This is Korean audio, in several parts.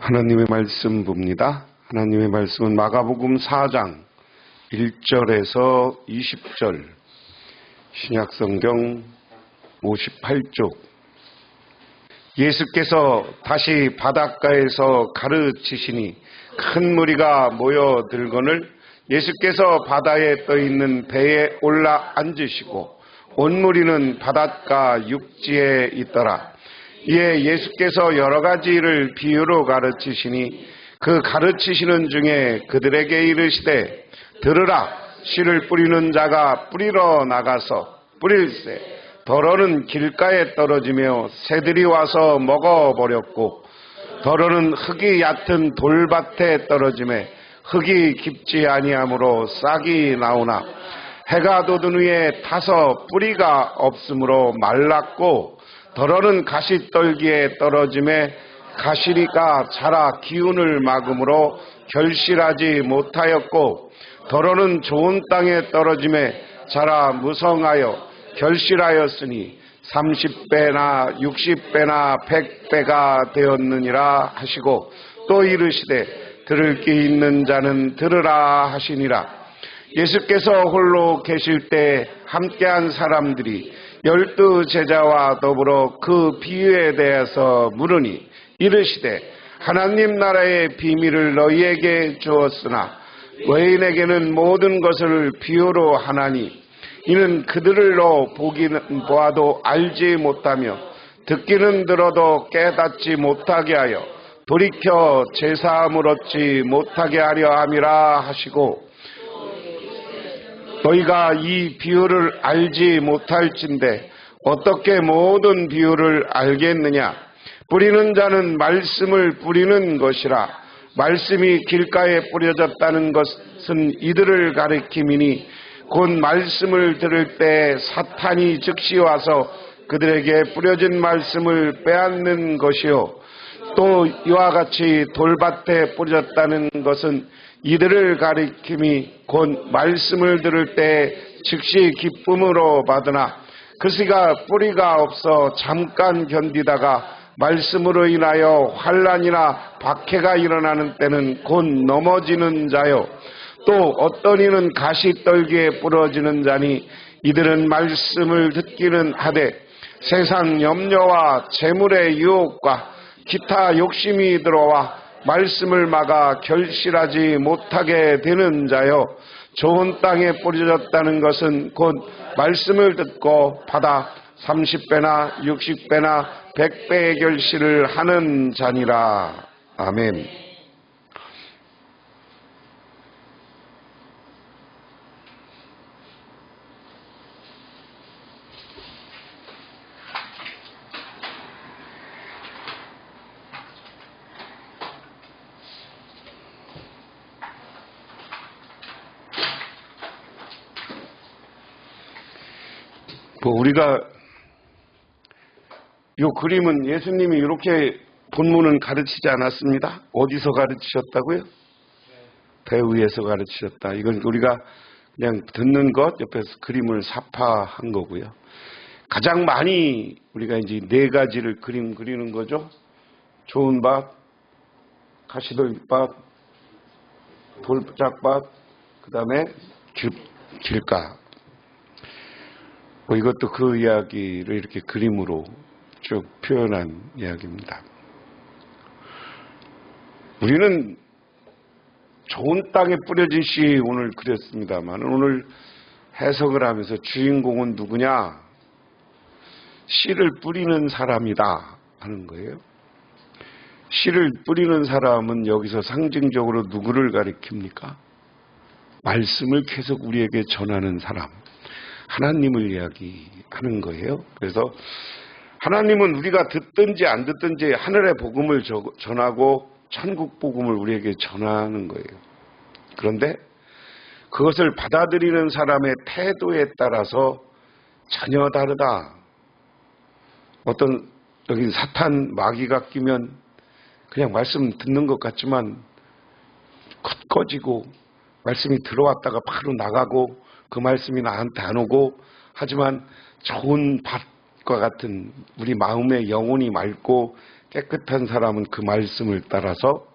하나님의 말씀 봅니다. 하나님의 말씀은 마가복음 4장 1절에서 20절, 신약성경 58쪽. 예수께서 다시 바닷가에서 가르치시니 큰 무리가 모여들거늘 예수께서 바다에 떠있는 배에 올라 앉으시고 온 무리는 바닷가 육지에 있더라. 이에 예수께서 여러 가지를 비유로 가르치시니 그 가르치시는 중에 그들에게 이르시되 들으라. 씨를 뿌리는 자가 뿌리러 나가서 뿌릴새 더러는 길가에 떨어지며 새들이 와서 먹어버렸고 더러는 흙이 얕은 돌밭에 떨어지매 흙이 깊지 아니하므로 싹이 나오나 해가 돋은 후에 타서 뿌리가 없으므로 말랐고 더러는 가시떨기에 떨어짐에 가시리가 자라 기운을 막음으로 결실하지 못하였고 더러는 좋은 땅에 떨어짐에 자라 무성하여 결실하였으니 30배나 60배나 100배가 되었느니라 하시고 또 이르시되 들을 귀 있는 자는 들으라 하시니라. 예수께서 홀로 계실 때 함께한 사람들이 12 제자와 더불어 그 비유에 대해서 물으니 이르시되 하나님 나라의 비밀을 너희에게 주었으나 외인에게는 모든 것을 비유로 하나니 이는 그들로 보기는 보아도 알지 못하며 듣기는 들어도 깨닫지 못하게 하여 돌이켜 제사함을 얻지 못하게 하려 함이라 하시고 너희가 이 비유를 알지 못할진대 어떻게 모든 비유를 알겠느냐. 뿌리는 자는 말씀을 뿌리는 것이라. 말씀이 길가에 뿌려졌다는 것은 이들을 가리킴이니 곧 말씀을 들을 때 사탄이 즉시 와서 그들에게 뿌려진 말씀을 빼앗는 것이요 또 이와 같이 돌밭에 뿌려졌다는 것은 이들을 가리킴이 곧 말씀을 들을 때 즉시 기쁨으로 받으나 그 씨가 뿌리가 없어 잠깐 견디다가 말씀으로 인하여 환난이나 박해가 일어나는 때는 곧 넘어지는 자요 또 어떤 이는 가시떨기에 부러지는 자니 이들은 말씀을 듣기는 하되 세상 염려와 재물의 유혹과 기타 욕심이 들어와 말씀을 막아 결실하지 못하게 되는 자요 좋은 땅에 뿌려졌다는 것은 곧 말씀을 듣고 받아 30배나 60배나 100배의 결실을 하는 자니라. 아멘. 우리가 이 그림은 예수님이 이렇게 본문은 가르치지 않았습니다. 어디서 가르치셨다고요? 배 위에서 가르치셨다. 이건 우리가 그냥 듣는 것 옆에서 그림을 삽화한 거고요. 가장 많이 우리가 이제 4가지를 그림 그리는 거죠. 좋은 밭, 가시떨밭, 돌짝밭, 그 다음에 길가. 이것도 그 이야기를 이렇게 그림으로 쭉 표현한 이야기입니다. 우리는 좋은 땅에 뿌려진 씨 오늘 그렸습니다만 오늘 해석을 하면서 주인공은 누구냐? 씨를 뿌리는 사람이다 하는 거예요. 씨를 뿌리는 사람은 여기서 상징적으로 누구를 가리킵니까? 말씀을 계속 우리에게 전하는 사람. 하나님을 이야기하는 거예요. 그래서 하나님은 우리가 듣든지 안 듣든지 하늘의 복음을 전하고 천국 복음을 우리에게 전하는 거예요. 그런데 그것을 받아들이는 사람의 태도에 따라서 전혀 다르다. 어떤 여기 사탄 마귀가 끼면 그냥 말씀 듣는 것 같지만 컷 꺼지고 말씀이 들어왔다가 바로 나가고 그 말씀이 나한테 안 오고 하지만 좋은 밭과 같은 우리 마음의 영혼이 맑고 깨끗한 사람은 그 말씀을 따라서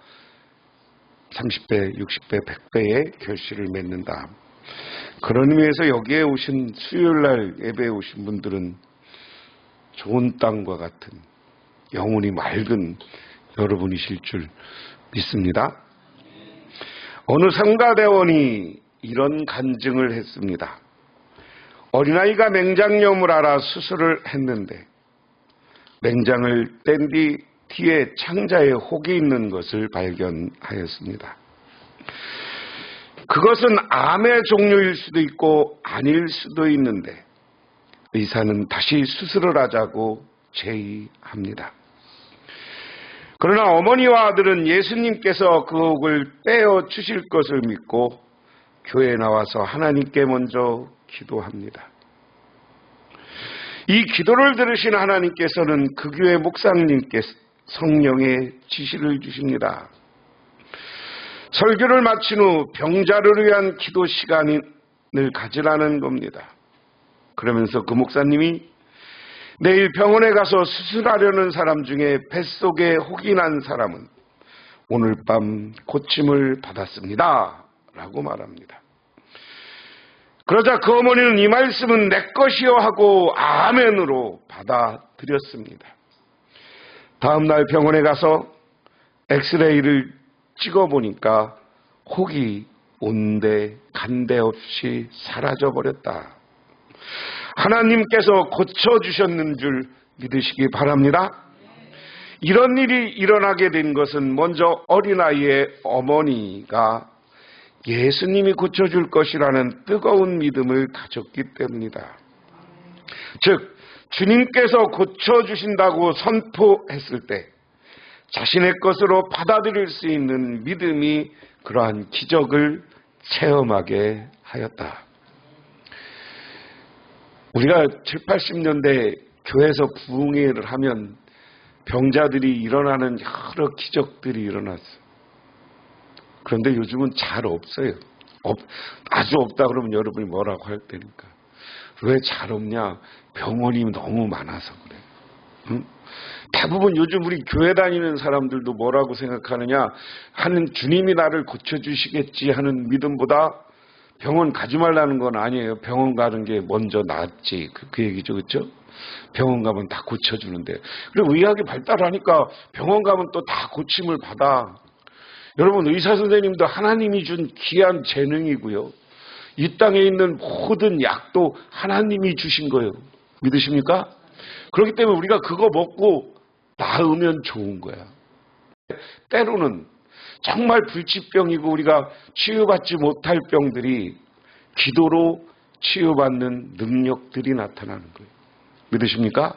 30배, 60배, 100배의 결실을 맺는다. 그런 의미에서 여기에 오신 수요일날 예배에 오신 분들은 좋은 땅과 같은 영혼이 맑은 여러분이실 줄 믿습니다. 어느 성가대원이 이런 간증을 했습니다. 어린아이가 맹장염을 알아 수술을 했는데 맹장을 뗀 뒤 뒤에 창자에 혹이 있는 것을 발견하였습니다. 그것은 암의 종류일 수도 있고 아닐 수도 있는데 의사는 다시 수술을 하자고 제의합니다. 그러나 어머니와 아들은 예수님께서 그 혹을 떼어 주실 것을 믿고 교회에 나와서 하나님께 먼저 기도합니다. 이 기도를 들으신 하나님께서는 그 교회 목사님께 성령의 지시를 주십니다. 설교를 마친 후 병자를 위한 기도 시간을 가지라는 겁니다. 그러면서 그 목사님이 내일 병원에 가서 수술하려는 사람 중에 뱃속에 혹이 난 사람은 오늘 밤 고침을 받았습니다. 라고 말합니다. 그러자 그 어머니는 이 말씀은 내 것이요 하고 아멘으로 받아들였습니다. 다음날 병원에 가서 엑스레이를 찍어보니까 혹이 온데 간데 없이 사라져버렸다. 하나님께서 고쳐주셨는 줄 믿으시기 바랍니다. 이런 일이 일어나게 된 것은 먼저 어린아이의 어머니가 예수님이 고쳐줄 것이라는 뜨거운 믿음을 가졌기 때문이다. 즉 주님께서 고쳐주신다고 선포했을 때 자신의 것으로 받아들일 수 있는 믿음이 그러한 기적을 체험하게 하였다. 우리가 7, 80년대 교회에서 부흥회를 하면 병자들이 일어나는 여러 기적들이 일어났어요. 그런데 요즘은 잘 없어요. 아주 없다 그러면 여러분이 뭐라고 할 테니까. 왜 잘 없냐? 병원이 너무 많아서 그래. 응? 대부분 요즘 우리 교회 다니는 사람들도 뭐라고 생각하느냐? 하는 주님이 나를 고쳐주시겠지 하는 믿음보다 병원 가지 말라는 건 아니에요. 병원 가는 게 먼저 낫지. 그 얘기죠. 그렇죠? 병원 가면 다 고쳐주는데. 그리고 의학이 발달하니까 병원 가면 또 다 고침을 받아. 여러분 의사 선생님도 하나님이 준 귀한 재능이고요. 이 땅에 있는 모든 약도 하나님이 주신 거예요. 믿으십니까? 그렇기 때문에 우리가 그거 먹고 나으면 좋은 거야. 때로는 정말 불치병이고 우리가 치유받지 못할 병들이 기도로 치유받는 능력들이 나타나는 거예요. 믿으십니까?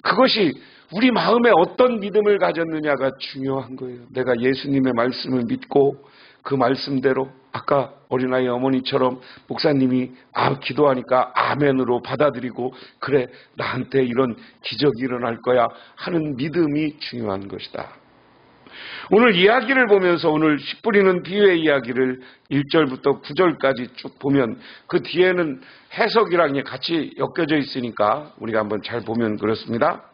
그것이 우리 마음에 어떤 믿음을 가졌느냐가 중요한 거예요. 내가 예수님의 말씀을 믿고 그 말씀대로 아까 어린아이 어머니처럼 목사님이 기도하니까 아멘으로 받아들이고 그래 나한테 이런 기적이 일어날 거야 하는 믿음이 중요한 것이다. 오늘 이야기를 보면서 오늘 씨 뿌리는 비유의 이야기를 1절부터 9절까지 쭉 보면 그 뒤에는 해석이랑 같이 엮여져 있으니까 우리가 한번 잘 보면 그렇습니다.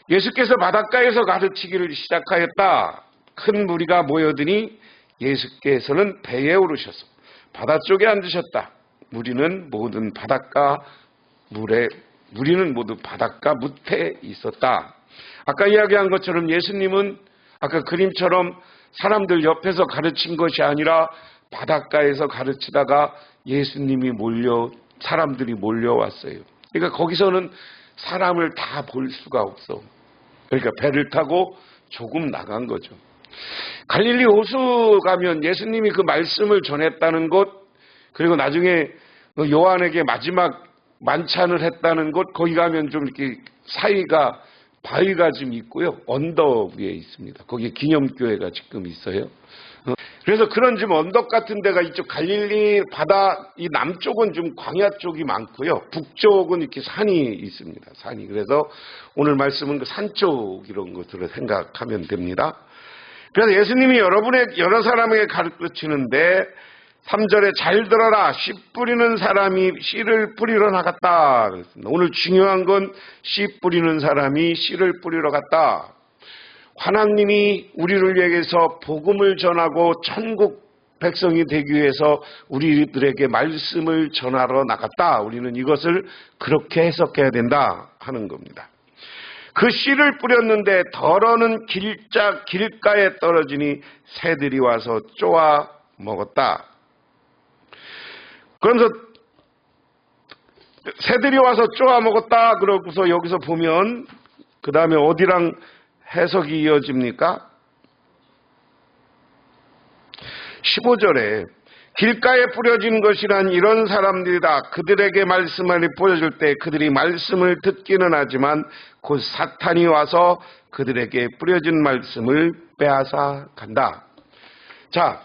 예수께서 바닷가에서 가르치기를 시작하였다. 큰 무리가 모여드니 예수께서는 배에 오르셔서 바다 쪽에 앉으셨다. 무리는 모두 바닷가 무태 있었다. 아까 이야기한 것처럼 예수님은 아까 그림처럼 사람들 옆에서 가르친 것이 아니라 바닷가에서 가르치다가 사람들이 몰려왔어요. 그러니까 거기서는 사람을 다 볼 수가 없어. 그러니까 배를 타고 조금 나간 거죠. 갈릴리 호수 가면 예수님이 그 말씀을 전했다는 곳, 그리고 나중에 요한에게 마지막 만찬을 했다는 곳, 거기 가면 좀 이렇게 사이가 바위가 좀 있고요. 언덕 위에 있습니다. 거기에 기념교회가 지금 있어요. 그래서 그런 좀 언덕 같은 데가 이쪽 갈릴리 바다 이 남쪽은 좀 광야 쪽이 많고요. 북쪽은 이렇게 산이 있습니다. 산이. 그래서 오늘 말씀은 그 산 쪽 이런 것들을 생각하면 됩니다. 그래서 예수님이 여러 사람에게 가르치는데 3절에 잘 들어라. 씨 뿌리는 사람이 씨를 뿌리러 나갔다. 그랬습니다. 오늘 중요한 건 씨 뿌리는 사람이 씨를 뿌리러 갔다. 하나님이 우리를 위해서 복음을 전하고 천국 백성이 되기 위해서 우리들에게 말씀을 전하러 나갔다. 우리는 이것을 그렇게 해석해야 된다 하는 겁니다. 그 씨를 뿌렸는데 덜어는 길가에 떨어지니 새들이 와서 쪼아 먹었다. 그러면서 새들이 와서 쪼아 먹었다. 그러고서 여기서 보면 그 다음에 어디랑 해석이 이어집니까? 15절에 길가에 뿌려진 것이란 이런 사람들이다. 그들에게 말씀을 보여줄 때 그들이 말씀을 듣기는 하지만 곧 사탄이 와서 그들에게 뿌려진 말씀을 빼앗아 간다. 자,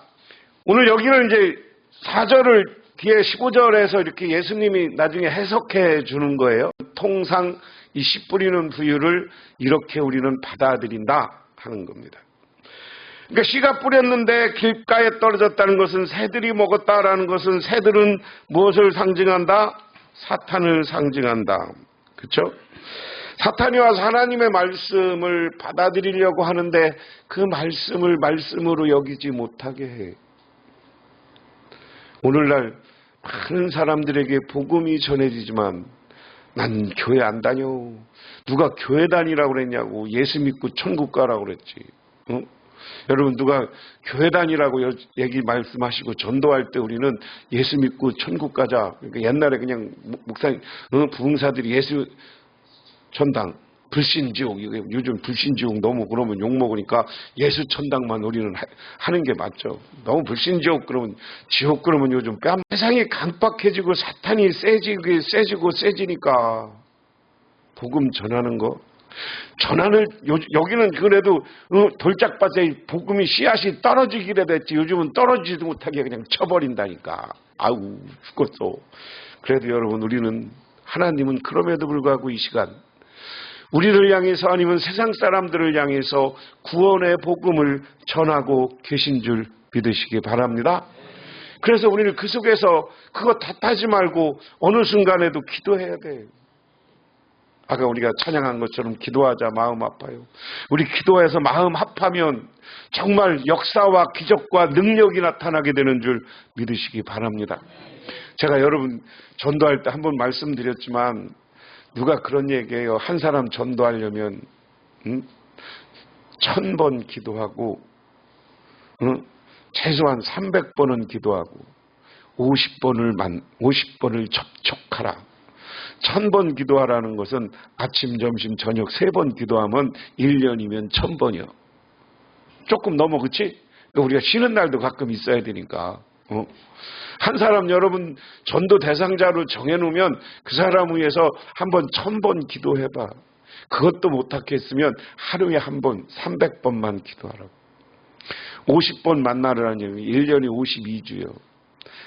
오늘 여기는 이제 4절을 뒤에 15절에서 이렇게 예수님이 나중에 해석해 주는 거예요. 통상 이 씨 뿌리는 부유를 이렇게 우리는 받아들인다 하는 겁니다. 그러니까 씨가 뿌렸는데 길가에 떨어졌다는 것은 새들이 먹었다라는 것은 새들은 무엇을 상징한다? 사탄을 상징한다. 그렇죠? 사탄이 와서 하나님의 말씀을 받아들이려고 하는데 그 말씀을 말씀으로 여기지 못하게 해. 오늘날 많은 사람들에게 복음이 전해지지만 난 교회 안 다녀. 누가 교회 다니라고 그랬냐고. 예수 믿고 천국 가라고 그랬지. 어? 여러분 누가 교회 다니라고 얘기 말씀하시고 전도할 때 우리는 예수 믿고 천국 가자. 그러니까 옛날에 그냥 목사님, 부흥사들이 예수 천당, 불신지옥, 요즘 불신지옥 너무 그러면 욕먹으니까 예수 천당만 우리는 하는 게 맞죠. 너무 불신지옥 그러면 지옥 그러면 요즘 뺨 세상이 강박해지고 사탄이 세지니까 복음 전하는 거 전하는 여기는 그래도 돌짝밭에 복음이 씨앗이 떨어지기라도 했지 요즘은 떨어지지도 못하게 그냥 쳐버린다니까. 아우 죽겠어. 그래도 여러분 우리는 하나님은 그럼에도 불구하고 이 시간 우리를 향해서 아니면 세상 사람들을 향해서 구원의 복음을 전하고 계신 줄 믿으시기 바랍니다. 그래서 우리는 그 속에서 그거 탓하지 말고 어느 순간에도 기도해야 돼. 아까 우리가 찬양한 것처럼 기도하자 마음 아파요. 우리 기도해서 마음 합하면 정말 역사와 기적과 능력이 나타나게 되는 줄 믿으시기 바랍니다. 제가 여러분 전도할 때 한번 말씀드렸지만 누가 그런 얘기해요. 한 사람 전도하려면 1000번 기도하고 최소한 300번은 기도하고 50번을 접촉하라. 1000번 기도하라는 것은 아침, 점심, 저녁 3번 기도하면 1년이면 1000번이요. 조금 넘어, 그치? 우리가 쉬는 날도 가끔 있어야 되니까. 한 사람 여러분 전도 대상자로 정해놓으면 그 사람 위해서 한번 1000번 기도해봐. 그것도 못하겠으면 하루에 한 번 300번만 기도하라고. 50번 만나라는 얘기 1년에 52주요.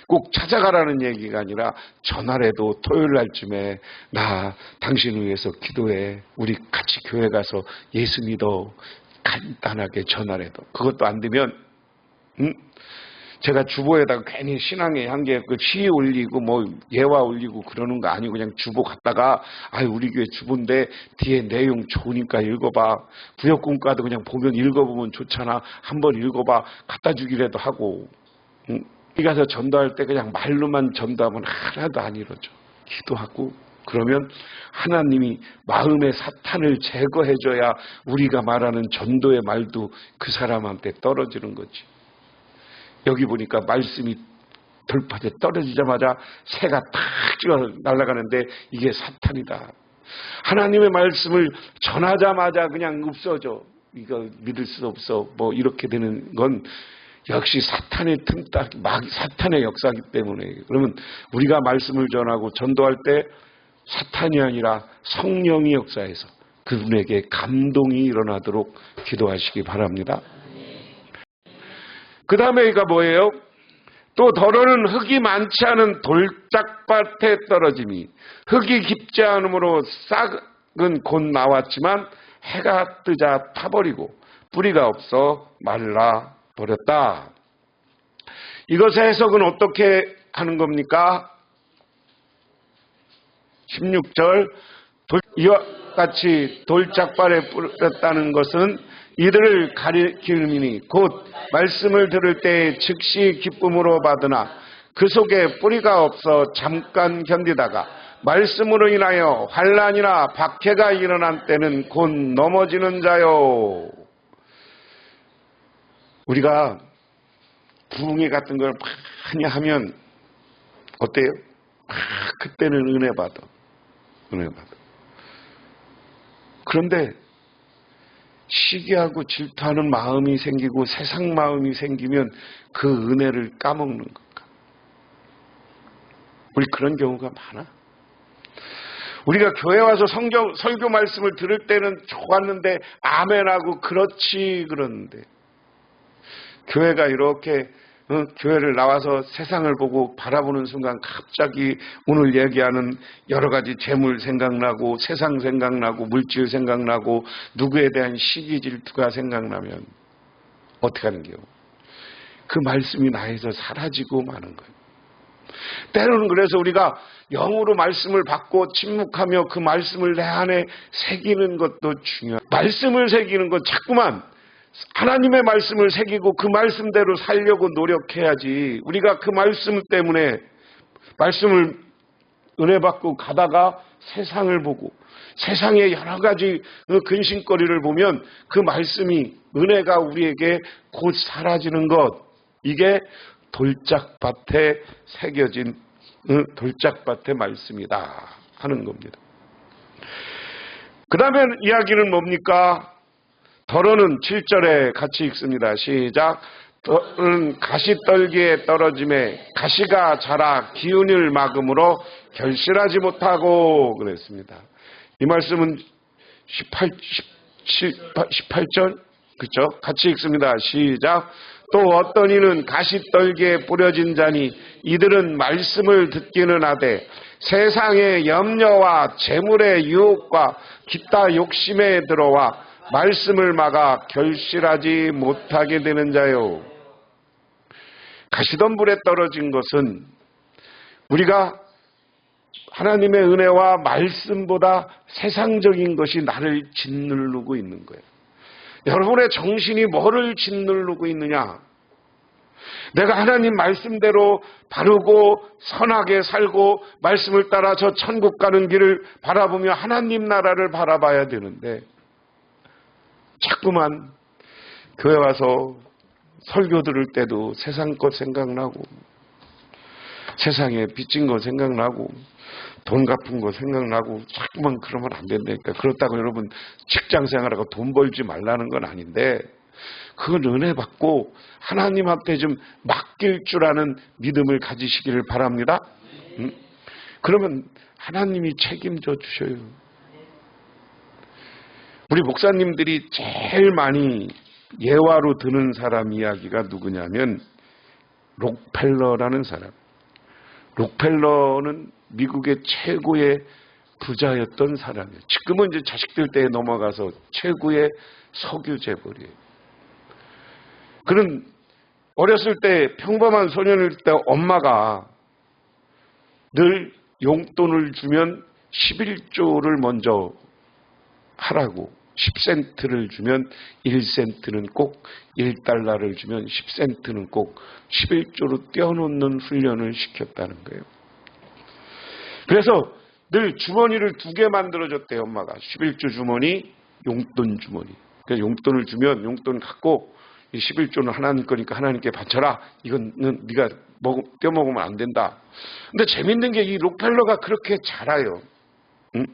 꼭 찾아가라는 얘기가 아니라 전화라도 토요일 날쯤에 나 당신 위해서 기도해. 우리 같이 교회 가서 예수 믿어. 간단하게 전화라도. 그것도 안 되면 제가 주보에다가 괜히 신앙의 한계 그 시 올리고 뭐 예화 올리고 그러는 거 아니고 그냥 주보 갖다가 우리 교회 주보인데 뒤에 내용 좋으니까 읽어봐. 구역군과도 그냥 보면 읽어보면 좋잖아. 한번 읽어봐. 갖다 주기라도 하고. 여기 가서 전도할 때 그냥 말로만 전도하면 하나도 안 이루어져. 기도하고 그러면 하나님이 마음의 사탄을 제거해줘야 우리가 말하는 전도의 말도 그 사람한테 떨어지는 거지. 여기 보니까 말씀이 돌파에 떨어지자마자 새가 탁 찍어 날아가는데 이게 사탄이다. 하나님의 말씀을 전하자마자 그냥 없어져. 이거 믿을 수 없어. 뭐 이렇게 되는 건 역시 사탄의 틈딱, 사탄의 역사이기 때문에. 그러면 우리가 말씀을 전하고 전도할 때 사탄이 아니라 성령이 역사해서 그분에게 감동이 일어나도록 기도하시기 바랍니다. 그 다음에 이가 뭐예요? 또 더러는 흙이 많지 않은 돌짝밭에 떨어짐이 흙이 깊지 않으므로 싹은 곧 나왔지만 해가 뜨자 타버리고 뿌리가 없어 말라 버렸다. 이것의 해석은 어떻게 하는 겁니까? 16절 이와 같이 돌짝밭에 뿌렸다는 것은 이들을 가리키니 곧 말씀을 들을 때 즉시 기쁨으로 받으나 그 속에 뿌리가 없어 잠깐 견디다가 말씀으로 인하여 환난이나 박해가 일어난 때는 곧 넘어지는 자요. 우리가 부흥회 같은 걸 많이 하면 어때요? 그때는 은혜 받아. 그런데 시기하고 질투하는 마음이 생기고 세상 마음이 생기면 그 은혜를 까먹는 건가? 우리 그런 경우가 많아. 우리가 교회 와서 설교 말씀을 들을 때는 좋았는데 아멘하고 그렇지 그러는데 교회가 이렇게 교회를 나와서 세상을 보고 바라보는 순간 갑자기 오늘 얘기하는 여러 가지 재물 생각나고 세상 생각나고 물질 생각나고 누구에 대한 시기 질투가 생각나면 어떻게 하는 게요? 그 말씀이 나에서 사라지고 마는 거예요. 때로는 그래서 우리가 영으로 말씀을 받고 침묵하며 그 말씀을 내 안에 새기는 것도 중요해요. 말씀을 새기는 것 자꾸만 하나님의 말씀을 새기고 그 말씀대로 살려고 노력해야지. 우리가 그 말씀 때문에 말씀을 은혜 받고 가다가 세상을 보고 세상의 여러 가지 근심거리를 보면 그 말씀이 은혜가 우리에게 곧 사라지는 것, 이게 돌짝밭에 새겨진 돌짝밭의 말씀이다 하는 겁니다. 그 다음에 이야기는 뭡니까? 더러는 7절에 같이 읽습니다. 시작. 더러는 가시떨기에 떨어짐에 가시가 자라 기운을 막음으로 결실하지 못하고 그랬습니다. 이 말씀은 18절 그렇죠? 같이 읽습니다. 시작. 또 어떤 이는 가시떨기에 뿌려진 자니 이들은 말씀을 듣기는 하되 세상의 염려와 재물의 유혹과 기타 욕심에 들어와 말씀을 막아 결실하지 못하게 되는 자요. 가시덤불에 떨어진 것은 우리가 하나님의 은혜와 말씀보다 세상적인 것이 나를 짓누르고 있는 거예요. 여러분의 정신이 뭐를 짓누르고 있느냐? 내가 하나님 말씀대로 바르고 선하게 살고 말씀을 따라 저 천국 가는 길을 바라보며 하나님 나라를 바라봐야 되는데 자꾸만 교회 와서 설교 들을 때도 세상 것 생각나고 세상에 빚진 거 생각나고 돈 갚은 거 생각나고 자꾸만 그러면 안 된다니까. 그렇다고 여러분 직장 생활하고 돈 벌지 말라는 건 아닌데 그건 은혜 받고 하나님한테 좀 맡길 줄 아는 믿음을 가지시기를 바랍니다. 그러면 하나님이 책임져 주셔요. 우리 목사님들이 제일 많이 예화로 드는 사람 이야기가 누구냐면 록펠러라는 사람. 록펠러는 미국의 최고의 부자였던 사람이에요. 지금은 이제 자식들 때에 넘어가서 최고의 석유 재벌이에요. 그는 어렸을 때 평범한 소년일 때 엄마가 늘 용돈을 주면 11조를 먼저 하라고 10센트를 주면 1센트는 꼭 1달러를 주면 10센트는 꼭 11조로 떼어놓는 훈련을 시켰다는 거예요. 그래서 늘 주머니를 2개 만들어줬대요. 엄마가 11조 주머니, 용돈 주머니. 그러니까 용돈을 주면 용돈 갖고 이 11조는 하나님 거니까 하나님께 바쳐라. 이거는 네가 떼어먹으면 안 된다. 근데 재밌는 게 이 록펠러가 그렇게 잘해요. 응?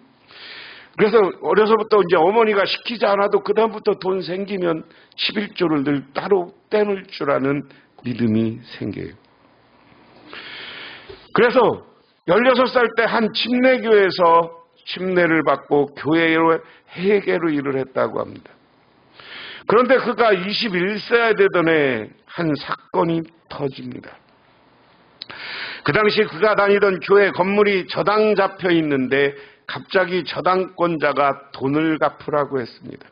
그래서 어려서부터 이제 어머니가 시키지 않아도 그 다음부터 돈 생기면 11조를 늘 따로 떼놓을 줄 아는 믿음이 생겨요. 그래서 16살 때 한 침례교회에서 침례를 받고 교회로 회계로 일을 했다고 합니다. 그런데 그가 21세가 되던 해 한 사건이 터집니다. 그 당시 그가 다니던 교회 건물이 저당 잡혀 있는데 갑자기 저당권자가 돈을 갚으라고 했습니다.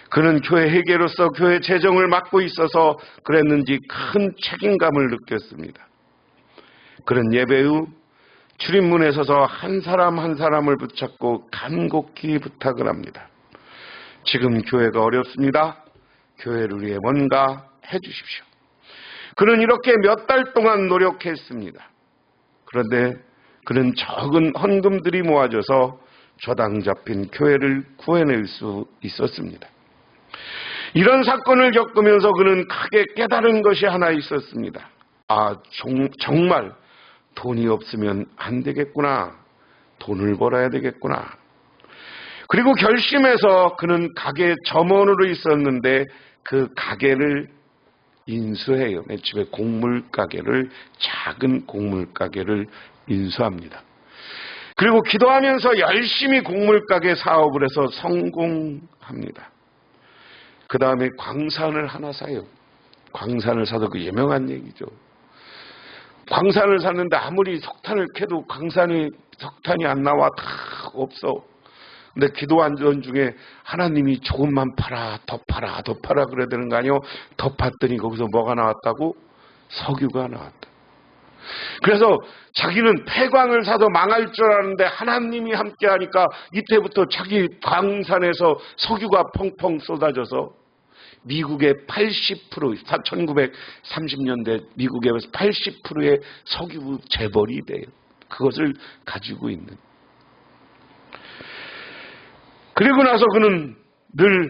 그는 교회 회계로서 교회 재정을 맡고 있어서 그랬는지 큰 책임감을 느꼈습니다. 그는 예배 후 출입문에 서서 한 사람 한 사람을 붙잡고 간곡히 부탁을 합니다. 지금 교회가 어렵습니다. 교회를 위해 뭔가 해주십시오. 그는 이렇게 몇 달 동안 노력했습니다. 그런데 그는 적은 헌금들이 모아져서 저당 잡힌 교회를 구해낼 수 있었습니다. 이런 사건을 겪으면서 그는 크게 깨달은 것이 하나 있었습니다. 정말 돈이 없으면 안 되겠구나. 돈을 벌어야 되겠구나. 그리고 결심해서 그는 가게 점원으로 있었는데 그 가게를 인수해요. 맨 집에 작은 곡물 가게를 인수합니다. 그리고 기도하면서 열심히 곡물 가게 사업을 해서 성공합니다. 그 다음에 광산을 하나 사요. 광산을 사도 그 유명한 얘기죠. 광산을 샀는데 아무리 석탄을 캐도 석탄이 안 나와. 다 없어. 근데 기도하던 중에 하나님이 조금만 팔아, 더 팔아, 더 팔아 그래야 되는 거 아니요? 더 팠더니 거기서 뭐가 나왔다고? 석유가 나왔다. 그래서 자기는 폐광을 사도 망할 줄 알았는데 하나님이 함께 하니까 이때부터 자기 광산에서 석유가 펑펑 쏟아져서 미국의 80%, 1930년대 미국의 80%의 석유 재벌이 돼요. 그것을 가지고 있는. 그리고 나서 그는 늘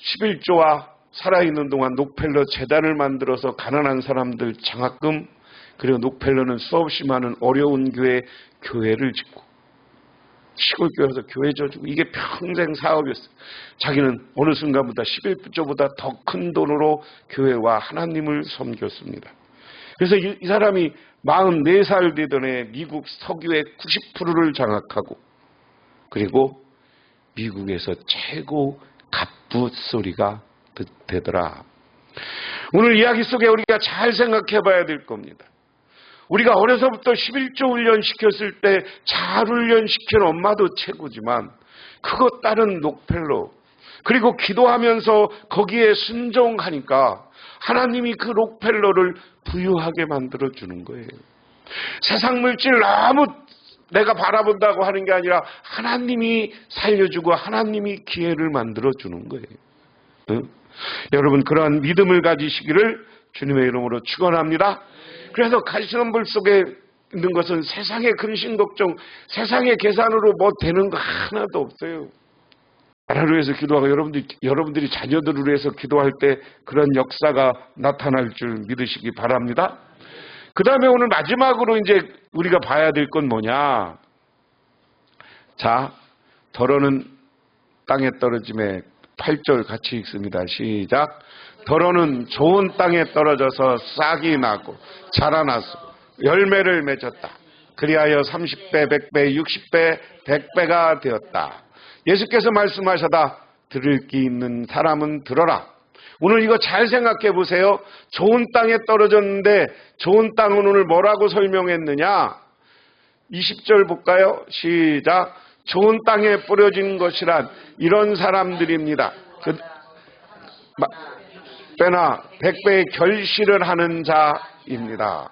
11조와 살아있는 동안 록펠러 재단을 만들어서 가난한 사람들 장학금, 그리고 록펠러는 수없이 많은 어려운 교회를 짓고 시골 교회에서 교회 져주고 이게 평생 사업이었어요. 자기는 어느 순간보다 11조보다 더 큰 돈으로 교회와 하나님을 섬겼습니다. 그래서 이 사람이 44살 되던 해 미국 석유의 90%를 장악하고 그리고 미국에서 최고 갑부 소리가 되더라. 오늘 이야기 속에 우리가 잘 생각해 봐야 될 겁니다. 우리가 어려서부터 11조 훈련 시켰을 때 잘 훈련시킨 엄마도 최고지만 그것 따른 록펠러 그리고 기도하면서 거기에 순종하니까 하나님이 그 록펠러를 부유하게 만들어주는 거예요. 세상 물질 너무 내가 바라본다고 하는 게 아니라 하나님이 살려주고 하나님이 기회를 만들어주는 거예요. 응? 여러분 그러한 믿음을 가지시기를 주님의 이름으로 축원합니다. 그래서 가시덤불 속에 있는 것은 세상의 근심 걱정, 세상의 계산으로 뭐 되는 거 하나도 없어요. 나라를 위해서 기도하고 여러분들이 자녀들을 위해서 기도할 때 그런 역사가 나타날 줄 믿으시기 바랍니다. 그 다음에 오늘 마지막으로 이제 우리가 봐야 될 건 뭐냐. 자, 더러는 땅에 떨어짐에 8절 같이 읽습니다. 시작. 더러는 좋은 땅에 떨어져서 싹이 나고 자라나서 열매를 맺었다. 그리하여 30배, 100배, 60배, 100배가 되었다. 예수께서 말씀하셨다. 들을 귀 있는 사람은 들어라. 오늘 이거 잘 생각해 보세요. 좋은 땅에 떨어졌는데 좋은 땅은 오늘 뭐라고 설명했느냐? 20절 볼까요? 시작. 좋은 땅에 뿌려진 것이란 이런 사람들입니다. 빼나 100배의 결실을 하는 자입니다.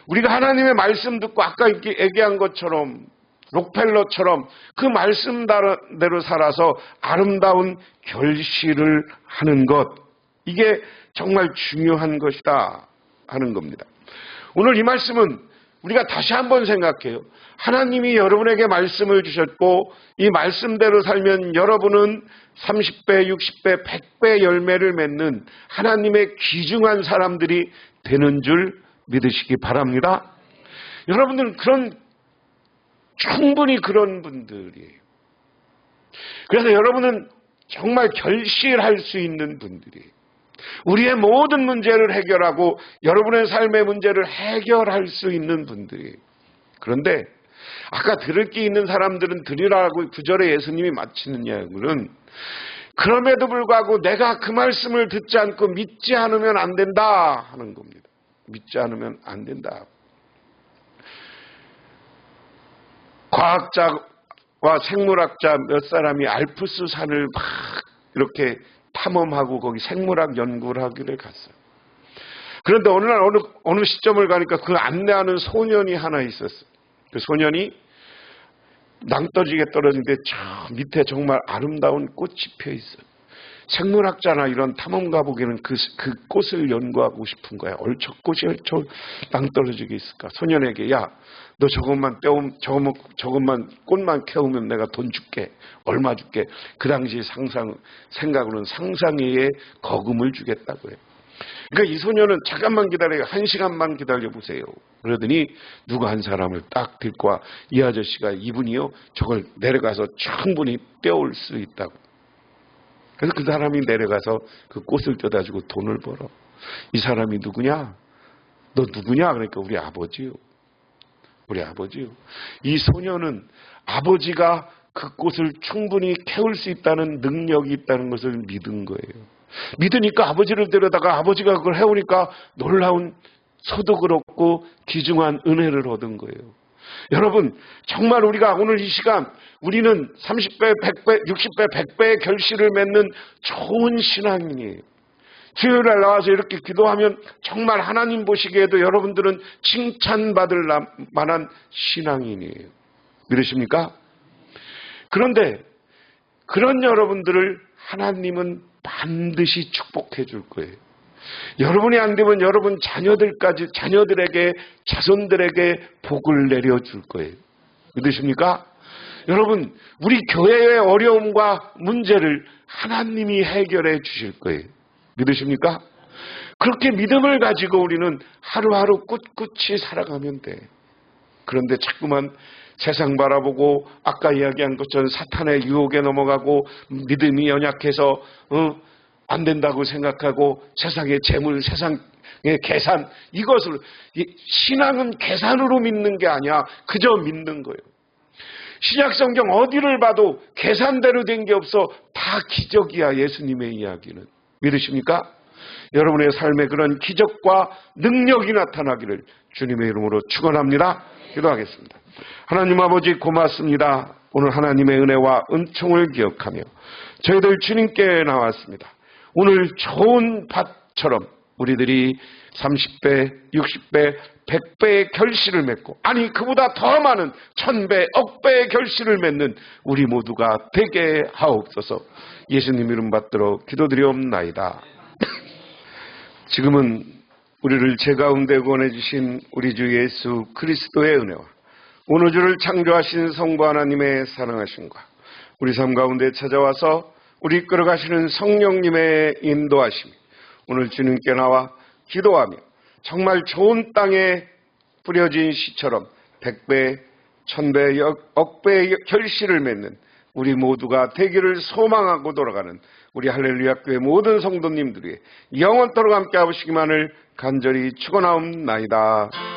우리가 하나님의 말씀 듣고 아까 얘기한 것처럼 록펠러처럼 그 말씀대로 살아서 아름다운 결실을 하는 것, 이게 정말 중요한 것이다 하는 겁니다. 오늘 이 말씀은 우리가 다시 한번 생각해요. 하나님이 여러분에게 말씀을 주셨고 이 말씀대로 살면 여러분은 30배, 60배, 100배 열매를 맺는 하나님의 귀중한 사람들이 되는 줄 믿으시기 바랍니다. 여러분들은 충분히 그런 분들이에요. 그래서 여러분은 정말 결실할 수 있는 분들이에요. 우리의 모든 문제를 해결하고 여러분의 삶의 문제를 해결할 수 있는 분들이에요. 그런데 아까 들을 게 있는 사람들은 들으라고 9절에 예수님이 마치는 이야기는 그럼에도 불구하고 내가 그 말씀을 듣지 않고 믿지 않으면 안 된다 하는 겁니다. 믿지 않으면 안 된다. 과학자와 생물학자 몇 사람이 알프스 산을 막 이렇게 탐험하고 거기 생물학 연구를 하기를 갔어요. 그런데 어느 날 어느 시점을 가니까 그 안내하는 소년이 하나 있었어요. 그 소년이 낭떠지게 떨어지는데 저 밑에 정말 아름다운 꽃이 펴 있어요. 생물학자나 이런 탐험가 보기에는 그 꽃을 연구하고 싶은 거야. 저 꽃이 저 낭떠러지게 있을까? 소년에게 야, 너 저것만 저것만 꽃만 캐오면 내가 돈 줄게. 얼마 줄게. 그 당시 생각으로는 상상의 거금을 주겠다고 해요. 그러니까 이 소년은 잠깐만 기다려요. 1시간만 기다려보세요. 그러더니 누가 한 사람을 딱 데리고 와. 이 아저씨가 이분이요. 저걸 내려가서 충분히 떼올 수 있다고. 그래서 그 사람이 내려가서 그 꽃을 떼다주고 돈을 벌어. 이 사람이 누구냐? 너 누구냐? 그러니까 우리 아버지요. 우리 아버지요. 이 소년은 아버지가 그 꽃을 충분히 캐올 수 있다는 능력이 있다는 것을 믿은 거예요. 믿으니까 아버지를 데려다가 아버지가 그걸 해오니까 놀라운 소득을 얻고 귀중한 은혜를 얻은 거예요. 여러분, 정말 우리가 오늘 이 시간 우리는 30배, 100배, 60배, 100배의 결실을 맺는 좋은 신앙인이에요. 주일날 나와서 이렇게 기도하면 정말 하나님 보시기에도 여러분들은 칭찬받을 만한 신앙인이에요. 믿으십니까? 그런데 그런 여러분들을 하나님은 반드시 축복해 줄 거예요. 여러분이 안 되면 여러분 자녀들에게, 자손들에게 복을 내려줄 거예요. 믿으십니까? 여러분, 우리 교회의 어려움과 문제를 하나님이 해결해 주실 거예요. 믿으십니까? 그렇게 믿음을 가지고 우리는 하루하루 꿋꿋이 살아가면 돼. 그런데 자꾸만 세상 바라보고 아까 이야기한 것처럼 사탄의 유혹에 넘어가고 믿음이 연약해서 안 된다고 생각하고 세상의 재물, 세상의 계산, 이것을 신앙은 계산으로 믿는 게 아니야. 그저 믿는 거예요. 신약성경 어디를 봐도 계산대로 된 게 없어. 다 기적이야. 예수님의 이야기는. 믿으십니까? 여러분의 삶에 그런 기적과 능력이 나타나기를 주님의 이름으로 축원합니다. 기도하겠습니다. 하나님 아버지 고맙습니다. 오늘 하나님의 은혜와 은총을 기억하며 저희들 주님께 나왔습니다. 오늘 좋은 밭처럼 우리들이 30배, 60배, 100배의 결실을 맺고, 아니 그보다 더 많은 1000배, 억배의 결실을 맺는 우리 모두가 되게 하옵소서. 예수님 이름 받들어 기도드리옵나이다. 지금은 우리를 제 가운데 구원해 주신 우리 주 예수 그리스도의 은혜와 온 우주를 창조하신 성부 하나님의 사랑하심과 우리 삶 가운데 찾아와서 우리 이끌어가시는 성령님의 인도하심이 오늘 주님께 나와 기도하며 정말 좋은 땅에 뿌려진 씨처럼 100배, 1000배, 억배의 결실을 맺는 우리 모두가 되기를 소망하고 돌아가는 우리 할렐루야 교회 모든 성도님들이 영원토록 함께 하시기만을 간절히 축원하옵나이다.